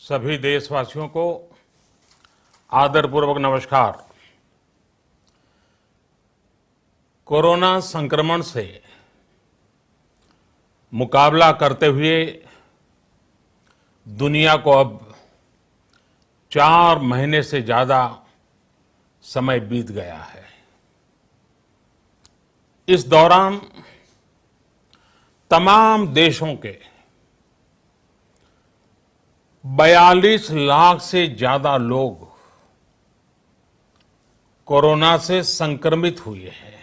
सभी देशवासियों को आदरपूर्वक नमस्कार। कोरोना संक्रमण से मुकाबला करते हुए दुनिया को अब 4 महीने से ज्यादा समय बीत गया है। इस दौरान तमाम देशों के 42 लाख से ज्यादा लोग कोरोना से संक्रमित हुए हैं।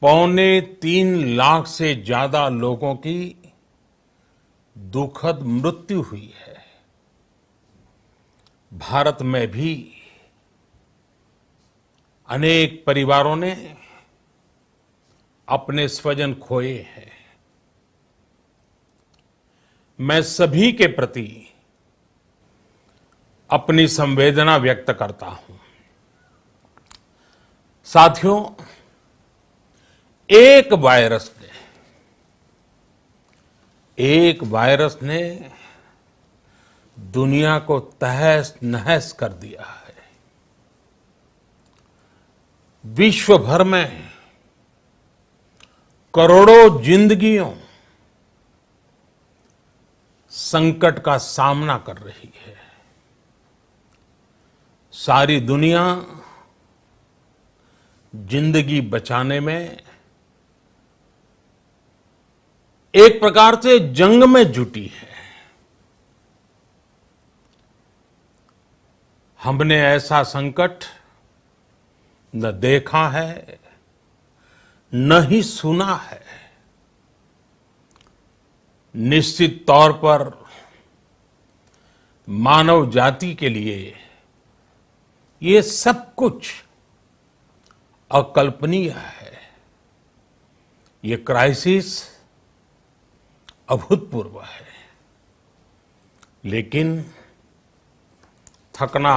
2.25 लाख से ज्यादा लोगों की दुखद मृत्यु हुई है। भारत में भी अनेक परिवारों ने अपने स्वजन खोए हैं। मैं सभी के प्रति अपनी संवेदना व्यक्त करता हूं। साथियों, एक वायरस ने दुनिया को तहस नहस कर दिया है। विश्व भर में करोड़ों जिंदगियों संकट का सामना कर रही है। सारी दुनिया जिंदगी बचाने में एक प्रकार से जंग में जुटी है। हमने ऐसा संकट न देखा है, न ही सुना है। निश्चित तौर पर मानव जाति के लिए ये सब कुछ अकल्पनीय है। ये क्राइसिस अभूतपूर्व है। लेकिन थकना,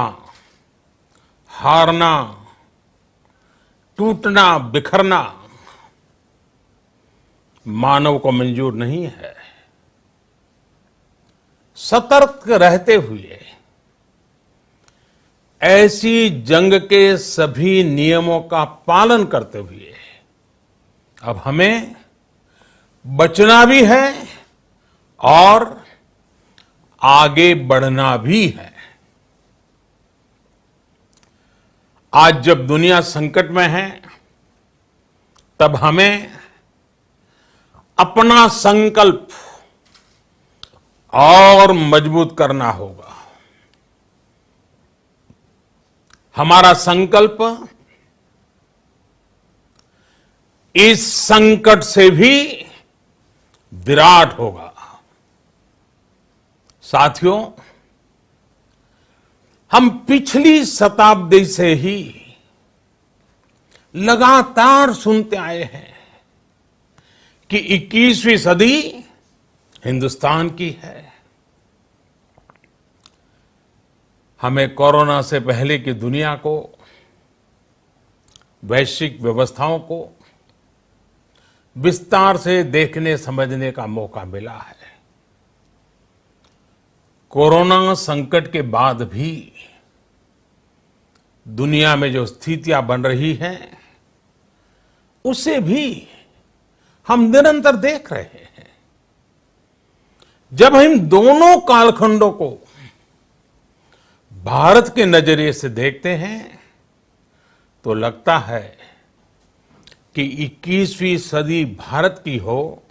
हारना, टूटना, बिखरना मानव को मंजूर नहीं है। सतर्क रहते हुए ऐसी जंग के सभी नियमों का पालन करते हुए अब हमें बचना भी है और आगे बढ़ना भी है। आज जब दुनिया संकट में है, तब हमें अपना संकल्प और मजबूत करना होगा। हमारा संकल्प इस संकट से भी विराट होगा। साथियों, हम पिछली शताब्दी से ही लगातार सुनते आए हैं कि 21वीं सदी हिंदुस्तान की है। हमें कोरोना से पहले की दुनिया को, वैश्विक व्यवस्थाओं को विस्तार से देखने समझने का मौका मिला है। कोरोना संकट के बाद भी दुनिया में जो स्थितियां बन रही हैं, उसे भी हम निरंतर देख रहे हैं। जब हम दोनों कालखंडों को भारत के नजरिए से देखते हैं, तो लगता है कि 21वीं सदी भारत की हो,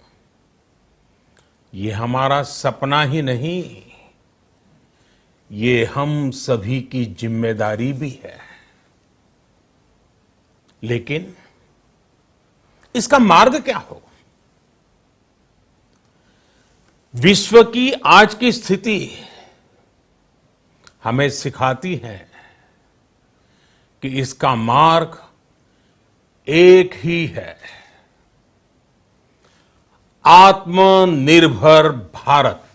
ये हमारा सपना ही नहीं, ये हम सभी की जिम्मेदारी भी है। लेकिन इसका मार्ग क्या हो? विश्व की आज की स्थिति हमें सिखाती है कि इसका मार्ग एक ही है, आत्मनिर्भर भारत।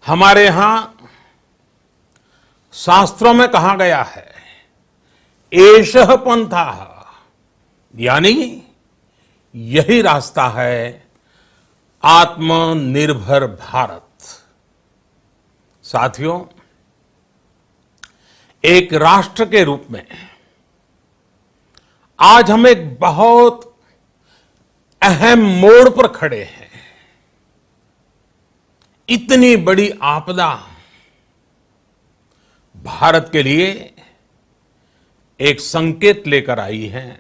हमारे यहां शास्त्रों में कहा गया है, एषः पंथः, यानी यही रास्ता है आत्मनिर्भर भारत। साथियों, एक राष्ट्र के रूप में आज हम एक बहुत अहम मोड़ पर खड़े हैं। इतनी बड़ी आपदा भारत के लिए एक संकेत लेकर आई है,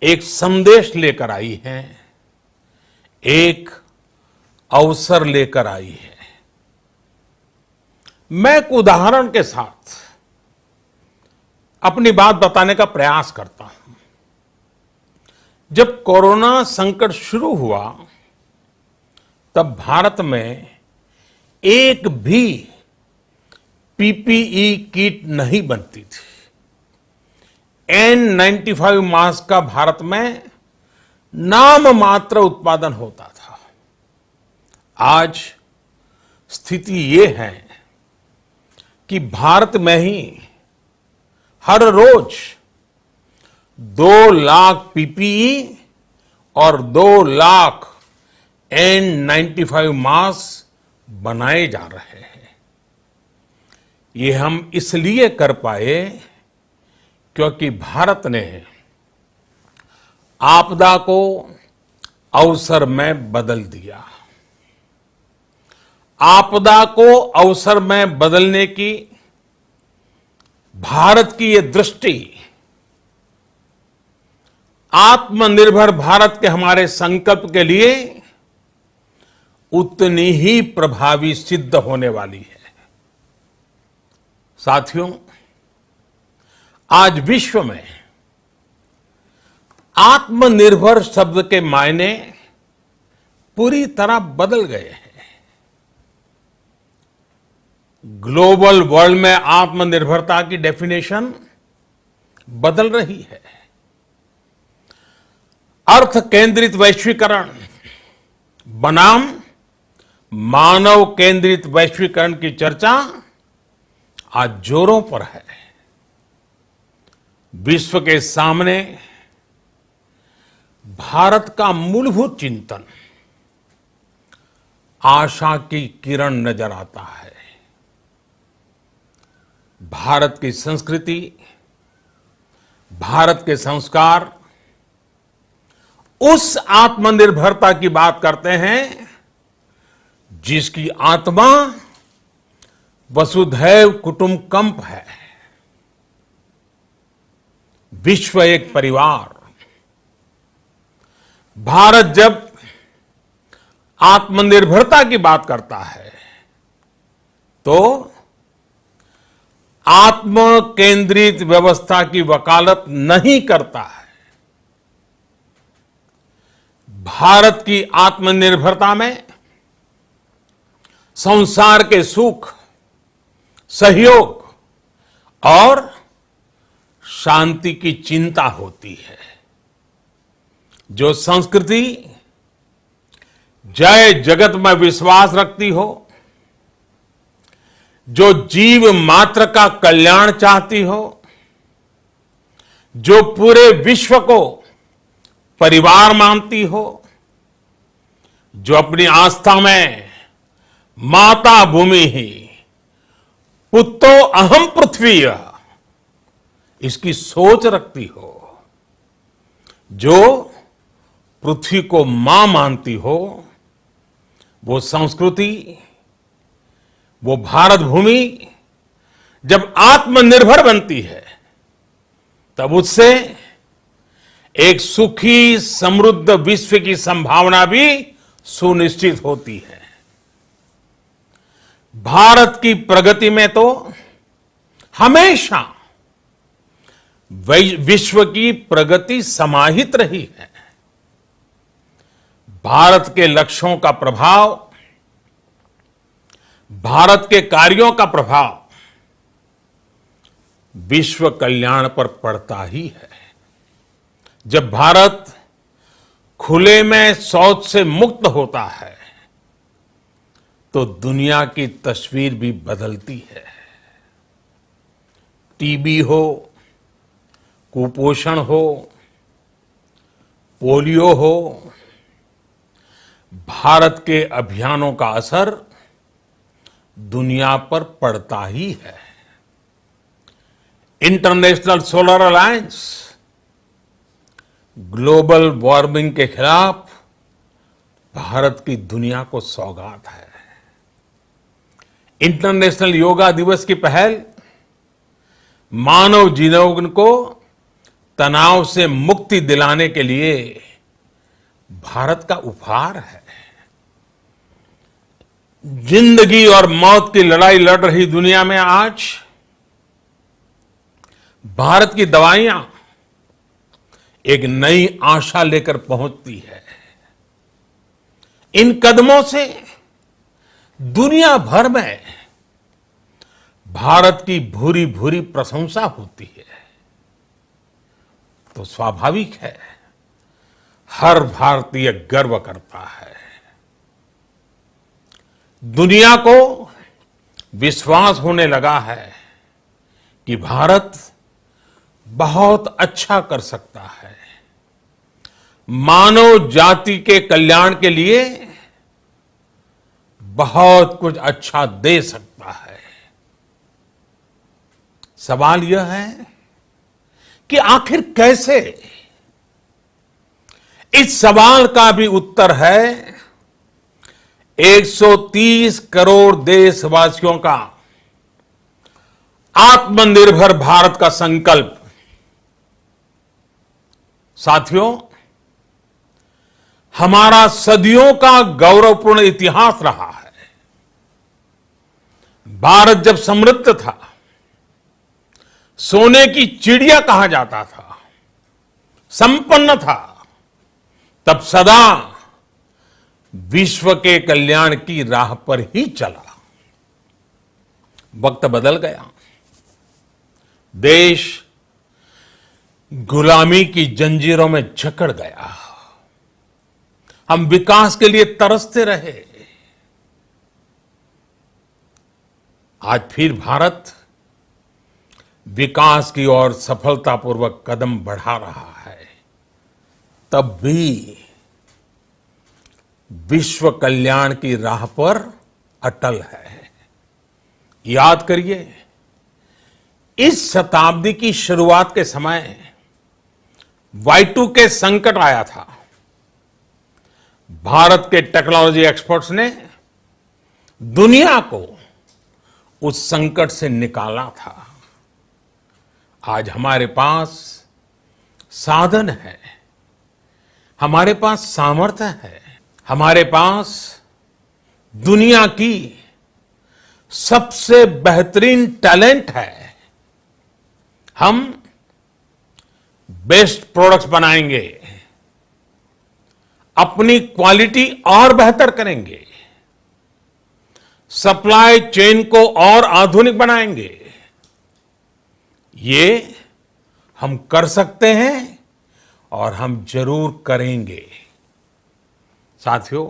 एक संदेश लेकर आई है, एक अवसर लेकर आई है। मैं एक उदाहरण के साथ अपनी बात बताने का प्रयास करता हूं। जब कोरोना संकट शुरू हुआ तब भारत में एक भी पीपीई किट नहीं बनती थी। N95 मास्क का भारत में नाम मात्र उत्पादन होता था। आज स्थिति ये है कि भारत में ही हर रोज 2 लाख पीपीई और 2 लाख N95 मास्क बनाए जा रहे हैं। ये हम इसलिए कर पाए क्योंकि भारत ने आपदा को अवसर में बदल दिया। आपदा को अवसर में बदलने की भारत की ये दृष्टि आत्मनिर्भर भारत के हमारे संकल्प के लिए उतनी ही प्रभावी सिद्ध होने वाली है। साथियों, आज विश्व में आत्मनिर्भर शब्द के मायने पूरी तरह बदल गए हैं। ग्लोबल वर्ल्ड में आत्मनिर्भरता की डेफिनेशन बदल रही है। अर्थ केंद्रित वैश्वीकरण बनाम मानव केंद्रित वैश्वीकरण की चर्चा आज जोरों पर है। विश्व के सामने भारत का मूलभूत चिंतन आशा की किरण नजर आता है। भारत की संस्कृति, भारत के संस्कार उस आत्मनिर्भरता की बात करते हैं जिसकी आत्मा वसुधैव कुटुंबकम है। विश्व एक परिवार। भारत जब आत्मनिर्भरता की बात करता है तो आत्म केंद्रित व्यवस्था की वकालत नहीं करता है। भारत की आत्मनिर्भरता में संसार के सुख, सहयोग और शांति की चिंता होती है। जो संस्कृति जय जगत में विश्वास रखती हो, जो जीव मात्र का कल्याण चाहती हो, जो पूरे विश्व को परिवार मानती हो, जो अपनी आस्था में माता भूमि ही पुत्तो अहम पृथ्वी इसकी सोच रखती हो, जो पृथ्वी को मां मानती हो, वो संस्कृति, वो भारत भूमि जब आत्मनिर्भर बनती है तब उससे एक सुखी समृद्ध विश्व की संभावना भी सुनिश्चित होती है। भारत की प्रगति में तो हमेशा विश्व की प्रगति समाहित रही है। भारत के लक्ष्यों का प्रभाव, भारत के कार्यों का प्रभाव विश्व कल्याण पर पड़ता ही है। जब भारत खुले में शौच से मुक्त होता है तो दुनिया की तस्वीर भी बदलती है। टीबी हो, कुपोषण हो, पोलियो हो, भारत के अभियानों का असर दुनिया पर पड़ता ही है। International solar alliance global warming के खिलाफ भारत की दुनिया को सौगात है। इंटरनेशनल योगा दिवस की पहल मानव जीवन को तनाव से मुक्ति दिलाने के लिए भारत का उपहार है। जिंदगी और मौत की लड़ाई लड़ रही दुनिया में आज भारत की दवाइयां एक नई आशा लेकर पहुंचती है। इन कदमों से दुनिया भर में भारत की भूरी भूरी प्रशंसा होती है। तो स्वाभाविक है, हर भारतीय गर्व करता है। दुनिया को विश्वास होने लगा है कि भारत बहुत अच्छा कर सकता है, मानव जाति के कल्याण के लिए बहुत कुछ अच्छा दे सकता है। सवाल यह है कि आखिर कैसे? इस सवाल का भी उत्तर है 130 करोड़ देशवासियों का आत्मनिर्भर भारत का संकल्प। साथियों, हमारा सदियों का गौरवपूर्ण इतिहास रहा है। भारत जब समृद्ध था, सोने की चिड़िया कहा जाता था, संपन्न था, तब सदा विश्व के कल्याण की राह पर ही चला। वक्त बदल गया, देश गुलामी की जंजीरों में जकड़ गया। हम विकास के लिए तरसते रहे। आज फिर भारत विकास की ओर सफलतापूर्वक कदम बढ़ा रहा है। तब भी विश्व कल्याण की राह पर अटल है। याद करिए, इस शताब्दी की शुरुआत के समय Y2K संकट आया था। भारत के टेक्नोलॉजी एक्सपर्ट्स ने दुनिया को उस संकट से निकाला था। आज हमारे पास साधन है, हमारे पास सामर्थ्य है, हमारे पास दुनिया की सबसे बेहतरीन टैलेंट है। हम बेस्ट प्रोडक्ट्स बनाएंगे, अपनी क्वालिटी और बेहतर करेंगे, सप्लाई चेन को और आधुनिक बनाएंगे। ये हम कर सकते हैं और हम जरूर करेंगे। साथियों,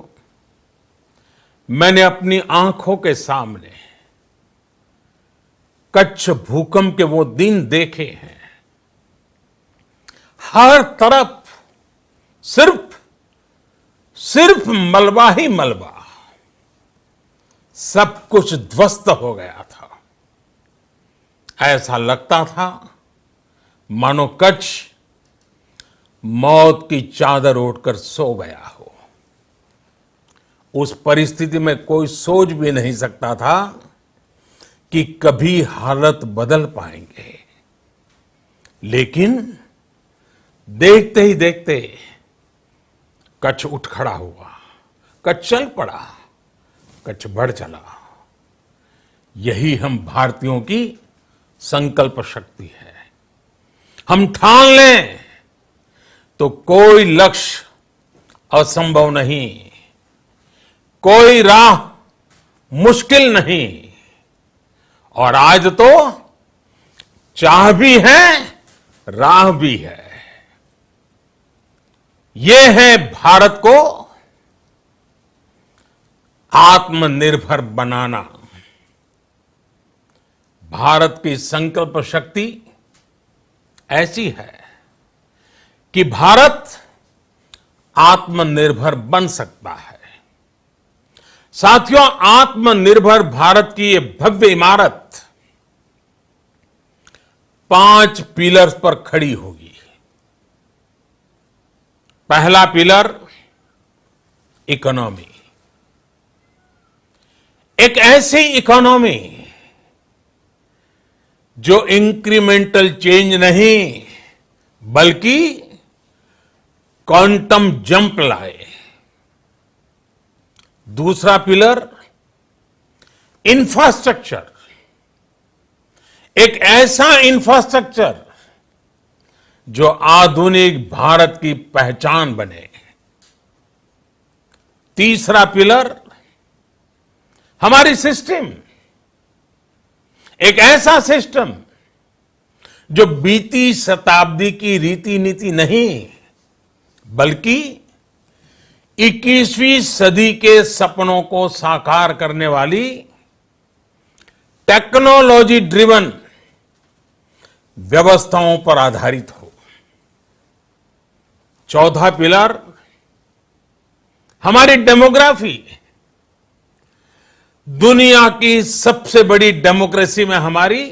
मैंने अपनी आंखों के सामने कच्छ भूकंप के वो दिन देखे हैं। हर तरफ सिर्फ मलबा ही मलबा, सब कुछ ध्वस्त हो गया था। ऐसा लगता था मानो कच्छ मौत की चादर ओढ़कर सो गया हो। उस परिस्थिति में कोई सोच भी नहीं सकता था कि कभी हालत बदल पाएंगे। लेकिन देखते ही देखते कच्छ उठ खड़ा हुआ, कच्छ चल पड़ा, कच्छ बढ़ चला। यही हम भारतीयों की संकल्प शक्ति है। हम ठान लें तो कोई लक्ष्य असंभव नहीं, कोई राह मुश्किल नहीं। और आज तो चाह भी है, राह भी है। ये है भारत को आत्मनिर्भर बनाना। भारत की संकल्प शक्ति ऐसी है कि भारत आत्मनिर्भर बन सकता है। साथियों, आत्मनिर्भर भारत की ये भव्य इमारत 5 पिलर्स पर खड़ी होगी। पहला पिलर इकोनॉमी। एक ऐसी इकोनॉमी जो इंक्रीमेंटल चेंज नहीं बल्कि क्वांटम जंप लाए। दूसरा पिलर इंफ्रास्ट्रक्चर। एक ऐसा इंफ्रास्ट्रक्चर जो आधुनिक भारत की पहचान बने। तीसरा पिलर हमारी सिस्टम। एक ऐसा सिस्टम जो बीती शताब्दी की रीति नीति नहीं बल्कि 21वीं सदी के सपनों को साकार करने वाली टेक्नोलॉजी ड्रिवन व्यवस्थाओं पर आधारित हो। चौथा पिलर हमारी डेमोग्राफी। दुनिया की सबसे बड़ी डेमोक्रेसी में हमारी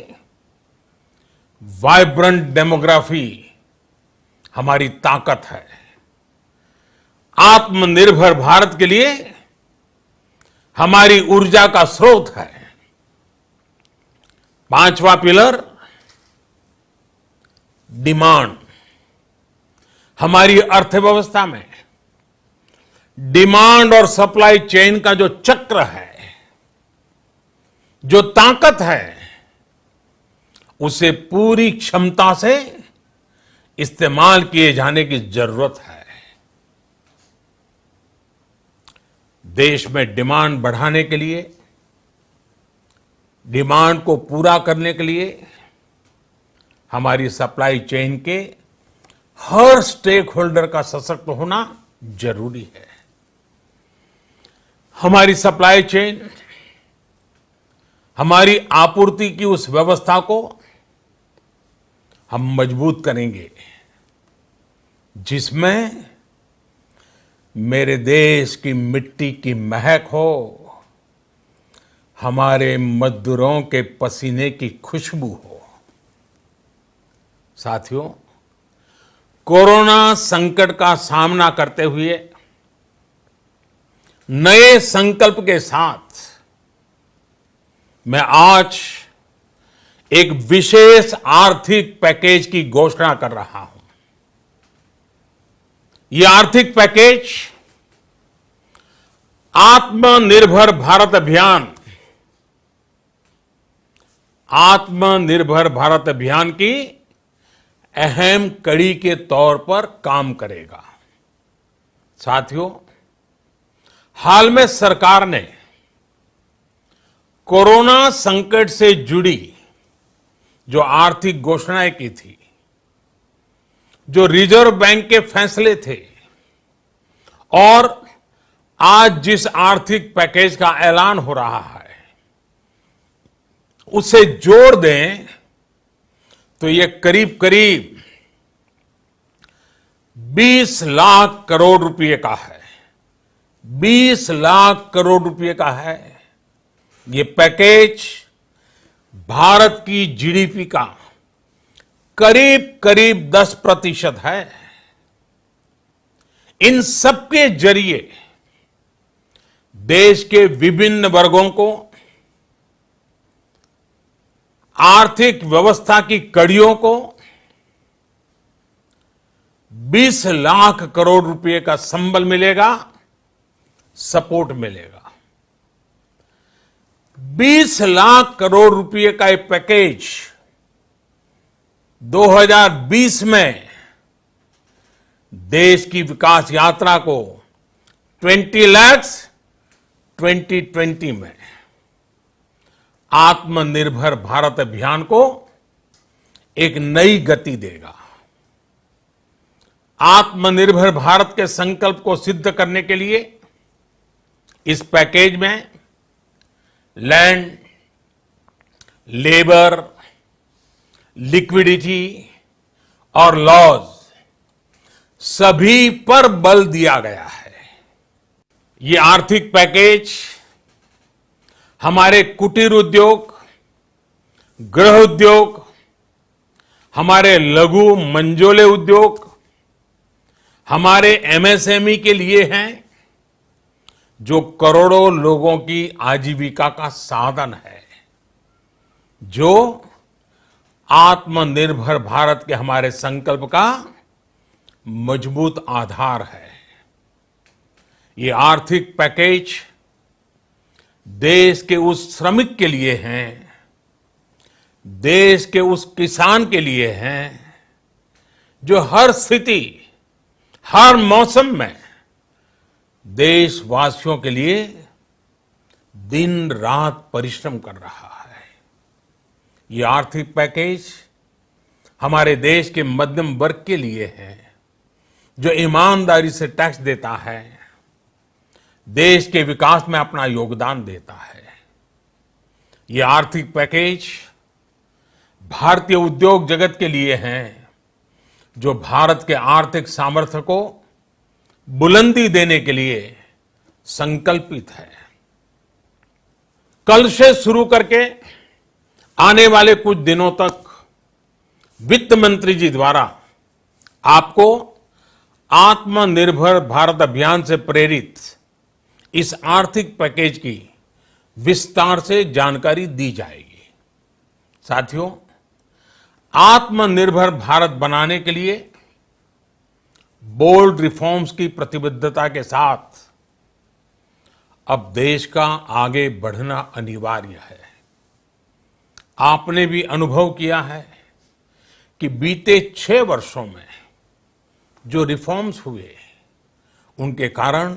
वाइब्रेंट डेमोग्राफी हमारी ताकत है। आत्मनिर्भर भारत के लिए हमारी ऊर्जा का स्रोत है। पांचवा पिलर डिमांड। हमारी अर्थव्यवस्था में डिमांड और सप्लाई चेन का जो चक्र है, जो ताकत है, उसे पूरी क्षमता से इस्तेमाल किए जाने की जरूरत है। देश में डिमांड बढ़ाने के लिए, डिमांड को पूरा करने के लिए हमारी सप्लाई चेन के हर स्टेक होल्डर का सशक्त होना जरूरी है। हमारी सप्लाई चेन, हमारी आपूर्ति की उस व्यवस्था को हम मजबूत करेंगे जिसमें मेरे देश की मिट्टी की महक हो, हमारे मजदूरों के पसीने की खुशबू हो। साथियों, कोरोना संकट का सामना करते हुए नए संकल्प के साथ मैं आज एक विशेष आर्थिक पैकेज की घोषणा कर रहा हूं। यह आर्थिक पैकेज आत्मनिर्भर भारत अभियान, आत्मनिर्भर भारत अभियान की अहम कड़ी के तौर पर काम करेगा। साथियों, हाल में सरकार ने कोरोना संकट से जुड़ी जो आर्थिक घोषणाएं की थी, जो रिजर्व बैंक के फैसले थे और आज जिस आर्थिक पैकेज का ऐलान हो रहा है, उसे जोड़ दें तो ये करीब करीब 20 लाख करोड़ रुपए का है। 20 लाख करोड़ रुपए का है। ये पैकेज भारत की जीडीपी का करीब करीब 10% है। इन सबके जरिए देश के विभिन्न वर्गों को आर्थिक व्यवस्था की कड़ियों को 20 लाख करोड़ रुपए का संबल मिलेगा, सपोर्ट मिलेगा। 20 लाख करोड़ रुपए का ये पैकेज 2020 में देश की विकास यात्रा को 20 लाख 2020 में आत्मनिर्भर भारत अभियान को एक नई गति देगा। आत्मनिर्भर भारत के संकल्प को सिद्ध करने के लिए इस पैकेज में लैंड, लेबर, लिक्विडिटी और लॉज सभी पर बल दिया गया है। ये आर्थिक पैकेज हमारे कुटीर उद्योग, गृह उद्योग, हमारे लघु मंझोले उद्योग, हमारे एमएसएमई के लिए हैं, जो करोड़ों लोगों की आजीविका का साधन है, जो आत्मनिर्भर भारत के हमारे संकल्प का मजबूत आधार है। ये आर्थिक पैकेज देश के उस श्रमिक के लिए हैं, देश के उस किसान के लिए हैं, जो हर स्थिति, हर मौसम में देशवासियों के लिए दिन रात परिश्रम कर रहा है। ये आर्थिक पैकेज हमारे देश के मध्यम वर्ग के लिए है, जो ईमानदारी से टैक्स देता है, देश के विकास में अपना योगदान देता है। ये आर्थिक पैकेज भारतीय उद्योग जगत के लिए हैं, जो भारत के आर्थिक सामर्थ्य को बुलंदी देने के लिए संकल्पित है। कल से शुरू करके आने वाले कुछ दिनों तक वित्त मंत्री जी द्वारा आपको आत्मनिर्भर भारत अभियान से प्रेरित इस आर्थिक पैकेज की विस्तार से जानकारी दी जाएगी। साथियों, आत्मनिर्भर भारत बनाने के लिए बोल्ड रिफॉर्म्स की प्रतिबद्धता के साथ अब देश का आगे बढ़ना अनिवार्य है। आपने भी अनुभव किया है कि बीते 6 वर्षों में जो रिफॉर्म्स हुए, उनके कारण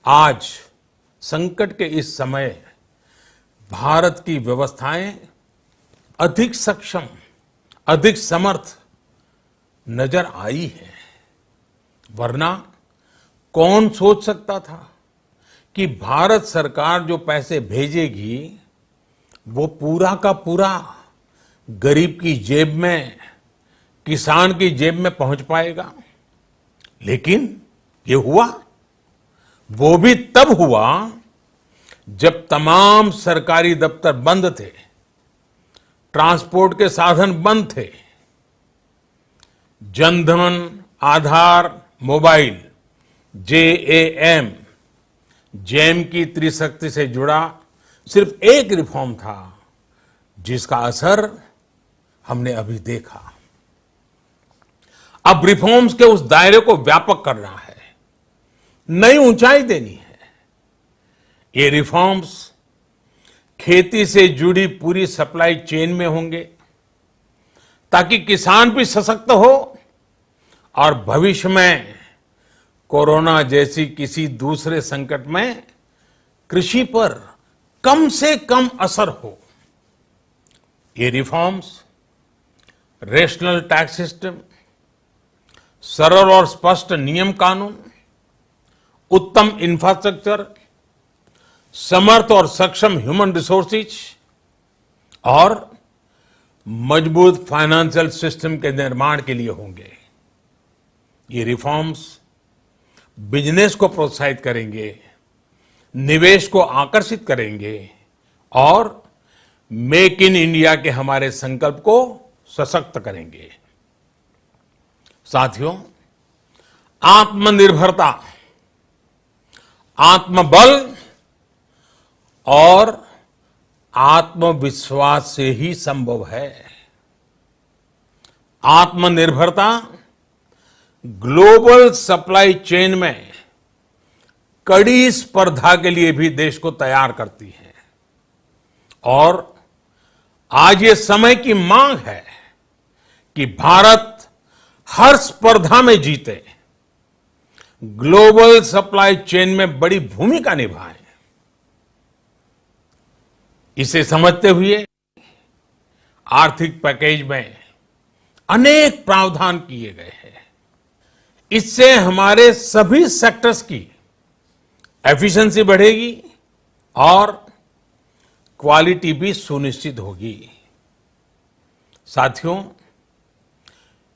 आज संकट के इस समय भारत की व्यवस्थाएं अधिक सक्षम, अधिक समर्थ नजर आई है। वरना कौन सोच सकता था कि भारत सरकार जो पैसे भेजेगी वो पूरा का पूरा गरीब की जेब में, किसान की जेब में पहुंच पाएगा। लेकिन ये हुआ, वो भी तब हुआ जब तमाम सरकारी दफ्तर बंद थे, ट्रांसपोर्ट के साधन बंद थे। जनधन, आधार, मोबाइल, जेएएम, जैम की त्रिशक्ति से जुड़ा सिर्फ एक रिफॉर्म था, जिसका असर हमने अभी देखा। अब रिफॉर्म्स के उस दायरे को व्यापक करना है, नई ऊंचाई देनी है। ये रिफॉर्म्स खेती से जुड़ी पूरी सप्लाई चेन में होंगे, ताकि किसान भी सशक्त हो और भविष्य में कोरोना जैसी किसी दूसरे संकट में कृषि पर कम से कम असर हो। ये रिफॉर्म्स रेशनल टैक्स सिस्टम, सरल और स्पष्ट नियम कानून, उत्तम इंफ्रास्ट्रक्चर, समर्थ और सक्षम ह्यूमन रिसोर्सेज और मजबूत फाइनेंशियल सिस्टम के निर्माण के लिए होंगे। ये रिफॉर्म्स बिजनेस को प्रोत्साहित करेंगे, निवेश को आकर्षित करेंगे और मेक इन इंडिया के हमारे संकल्प को सशक्त करेंगे। साथियों, आत्मनिर्भरता, आत्मबल और आत्मविश्वास से ही संभव है। आत्मनिर्भरता ग्लोबल सप्लाई चेन में कड़ी स्पर्धा के लिए भी देश को तैयार करती है और आज ये समय की मांग है कि भारत हर स्पर्धा में जीते, ग्लोबल सप्लाई चेन में बड़ी भूमिका निभाए। इसे समझते हुए आर्थिक पैकेज में अनेक प्रावधान किए गए हैं। इससे हमारे सभी सेक्टर्स की एफिशिएंसी बढ़ेगी और क्वालिटी भी सुनिश्चित होगी। साथियों,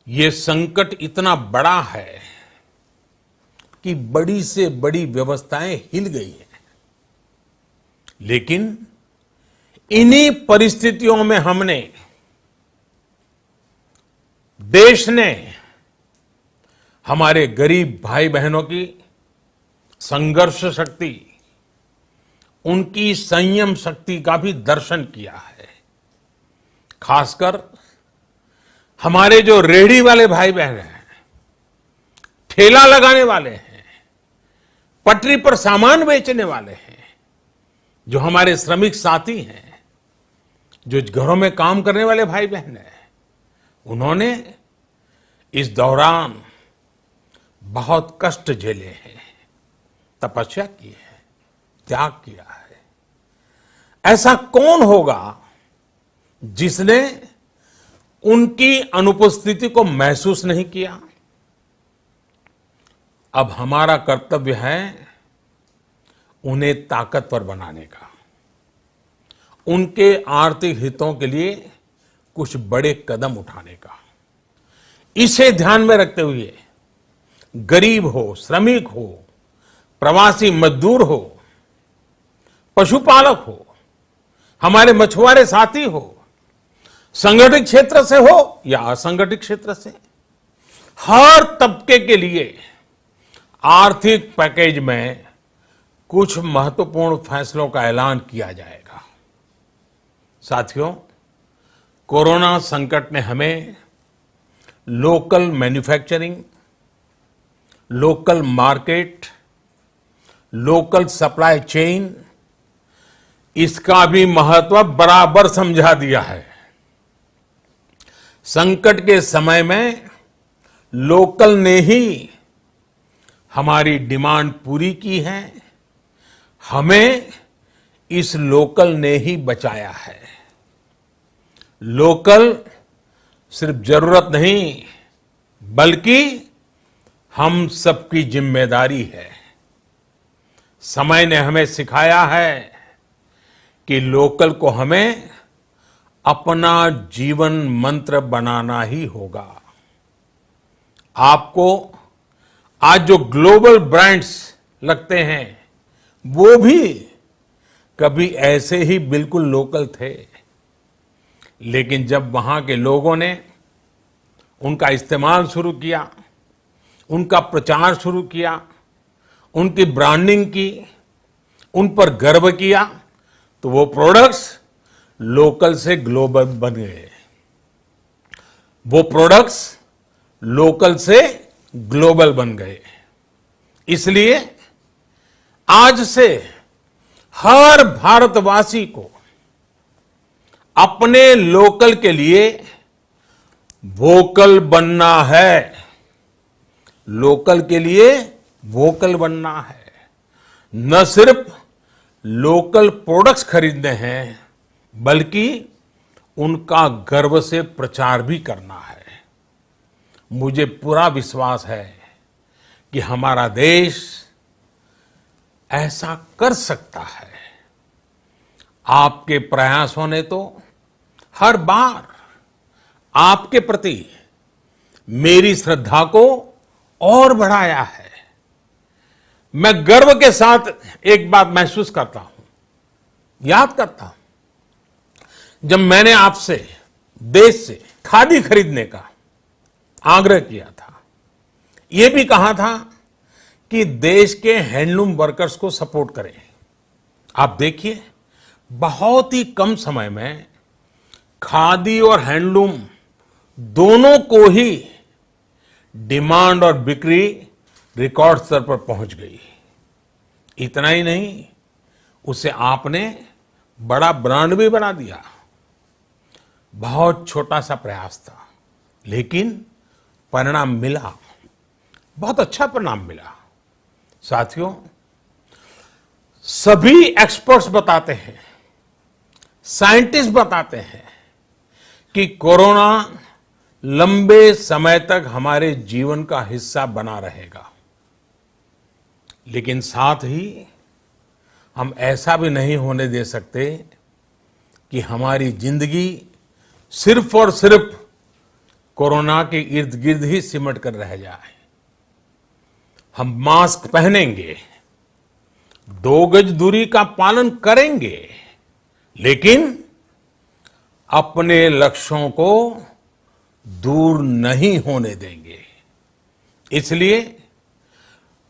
ये संकट इतना बड़ा है कि बड़ी से बड़ी व्यवस्थाएं हिल गई हैं। लेकिन इन्हीं परिस्थितियों में हमने, देश ने हमारे गरीब भाई बहनों की संघर्ष शक्ति, उनकी संयम शक्ति का भी दर्शन किया है। खासकर हमारे जो रेहड़ी वाले भाई बहन हैं, ठेला लगाने वाले हैं, पटरी पर सामान बेचने वाले हैं, जो हमारे श्रमिक साथी हैं, जो घरों में काम करने वाले भाई बहन हैं, उन्होंने इस दौरान बहुत कष्ट झेले हैं, तपस्या की है, त्याग किया है। ऐसा कौन होगा जिसने उनकी अनुपस्थिति को महसूस नहीं किया? अब हमारा कर्तव्य है उन्हें ताकतवर बनाने का, उनके आर्थिक हितों के लिए कुछ बड़े कदम उठाने का। इसे ध्यान में रखते हुए गरीब हो, श्रमिक हो, प्रवासी मजदूर हो, पशुपालक हो, हमारे मछुआरे साथी हो, संगठित क्षेत्र से हो या असंगठित क्षेत्र से, हर तबके के लिए आर्थिक पैकेज में कुछ महत्वपूर्ण फैसलों का ऐलान किया जाएगा। साथियों, कोरोना संकट ने हमें local manufacturing, local market, local supply chain, इसका भी महत्व बराबर समझा दिया है। संकट के समय में लोकल ने ही हमारी डिमांड पूरी की है, हमें इस लोकल ने ही बचाया है। लोकल सिर्फ जरूरत नहीं, बल्कि हम सबकी जिम्मेदारी है। समय ने हमें सिखाया है कि लोकल को हमें अपना जीवन मंत्र बनाना ही होगा। आपको आज जो ग्लोबल ब्रांड्स लगते हैं, वो भी कभी ऐसे ही बिल्कुल लोकल थे, लेकिन जब वहां के लोगों ने उनका इस्तेमाल शुरू किया, उनका प्रचार शुरू किया, उनकी ब्रांडिंग की, उन पर गर्व किया, तो वो प्रोडक्ट्स लोकल से ग्लोबल बन गए। वो प्रोडक्ट्स लोकल से ग्लोबल बन गए। इसलिए आज से हर भारतवासी को अपने लोकल के लिए वोकल बनना है। लोकल के लिए वोकल बनना है। न सिर्फ लोकल प्रोडक्ट्स खरीदने हैं, बल्कि उनका गर्व से प्रचार भी करना है। मुझे पूरा विश्वास है कि हमारा देश ऐसा कर सकता है। आपके प्रयासों ने तो हर बार आपके प्रति मेरी श्रद्धा को और बढ़ाया है। मैं गर्व के साथ एक बात महसूस करता हूं, याद करता हूं, जब मैंने आपसे देश से खादी खरीदने का आग्रह किया था, यह भी कहा था कि देश के हैंडलूम वर्कर्स को सपोर्ट करें। आप देखिए, बहुत ही कम समय में खादी और हैंडलूम दोनों को ही डिमांड और बिक्री रिकॉर्ड स्तर पर पहुंच गई। इतना ही नहीं, उसे आपने बड़ा ब्रांड भी बना दिया। बहुत छोटा सा प्रयास था, लेकिन परिणाम मिला, बहुत अच्छा परिणाम मिला। साथियों, सभी एक्सपर्ट्स बताते हैं, साइंटिस्ट बताते हैं कि कोरोना लंबे समय तक हमारे जीवन का हिस्सा बना रहेगा। लेकिन साथ ही हम ऐसा भी नहीं होने दे सकते कि हमारी जिंदगी सिर्फ और सिर्फ कोरोना के इर्द गिर्द ही सिमट कर रह जाए। हम मास्क पहनेंगे, 2 गज दूरी का पालन करेंगे, लेकिन अपने लक्ष्यों को दूर नहीं होने देंगे। इसलिए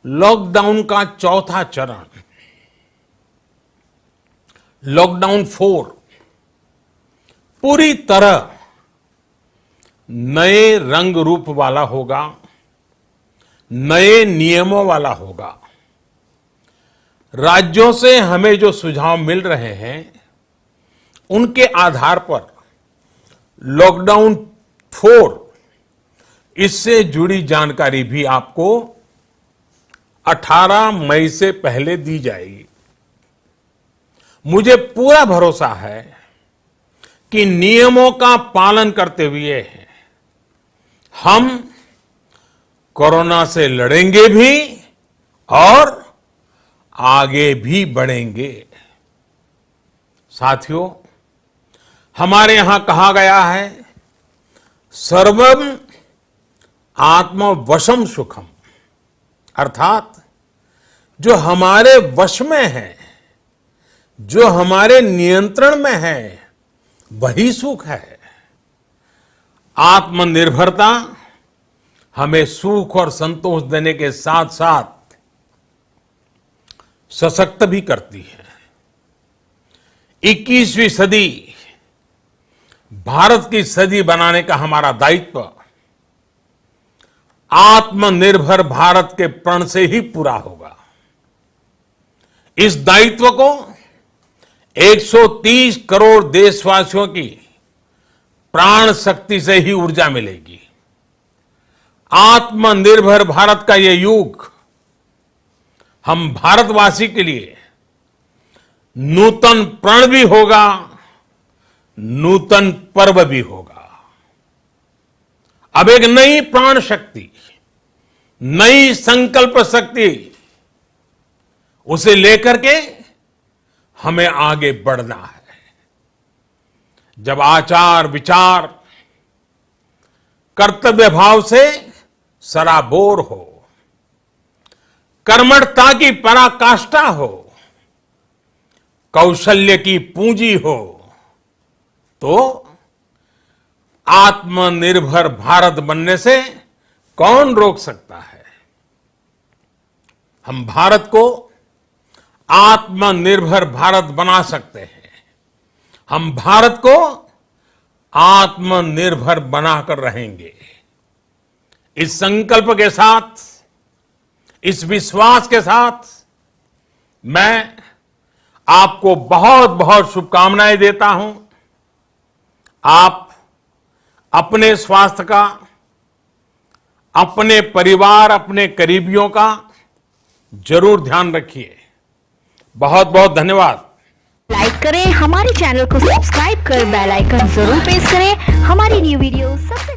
लॉकडाउन का चौथा चरण, लॉकडाउन 4, पूरी तरह नए रंग रूप वाला होगा, नए नियमों वाला होगा। राज्यों से हमें जो सुझाव मिल रहे हैं, उनके आधार पर लॉकडाउन 4, इससे जुड़ी जानकारी भी आपको 18 मई से पहले दी जाएगी। मुझे पूरा भरोसा है कि नियमों का पालन करते हुए हम कोरोना से लड़ेंगे भी और आगे भी बढ़ेंगे। साथियों, हमारे यहां कहा गया है, सर्वम आत्मवशम सुखम, अर्थात जो हमारे वश में है, जो हमारे नियंत्रण में है, वही सुख है। आत्मनिर्भरता हमें सुख और संतोष देने के साथ साथ सशक्त भी करती है। 21वीं सदी भारत की सदी बनाने का हमारा दायित्व आत्मनिर्भर भारत के प्रण से ही पूरा होगा। इस दायित्व को 130 करोड़ देशवासियों की प्राण शक्ति से ही ऊर्जा मिलेगी। आत्मनिर्भर भारत का यह युग हम भारतवासी के लिए नूतन प्रण भी होगा, नूतन पर्व भी होगा। अब एक नई प्राण शक्ति, नई संकल्प शक्ति, उसे लेकर के हमें आगे बढ़ना है। जब आचार विचार कर्तव्य भाव से सराबोर हो, कर्मठता की पराकाष्ठा हो, कौशल्य की पूंजी हो, तो आत्मनिर्भर भारत बनने से कौन रोक सकता है। हम भारत को आत्मनिर्भर भारत बना सकते हैं। हम भारत को आत्मनिर्भर बनाकर रहेंगे। इस संकल्प के साथ, इस विश्वास के साथ मैं आपको बहुत बहुत शुभकामनाएं देता हूं। आप अपने स्वास्थ्य का, अपने परिवार, अपने करीबियों का जरूर ध्यान रखिए। बहुत बहुत धन्यवाद। लाइक करें, हमारे चैनल को सब्सक्राइब कर बेल आइकन जरूर प्रेस करें। हमारी न्यू वीडियो सबसे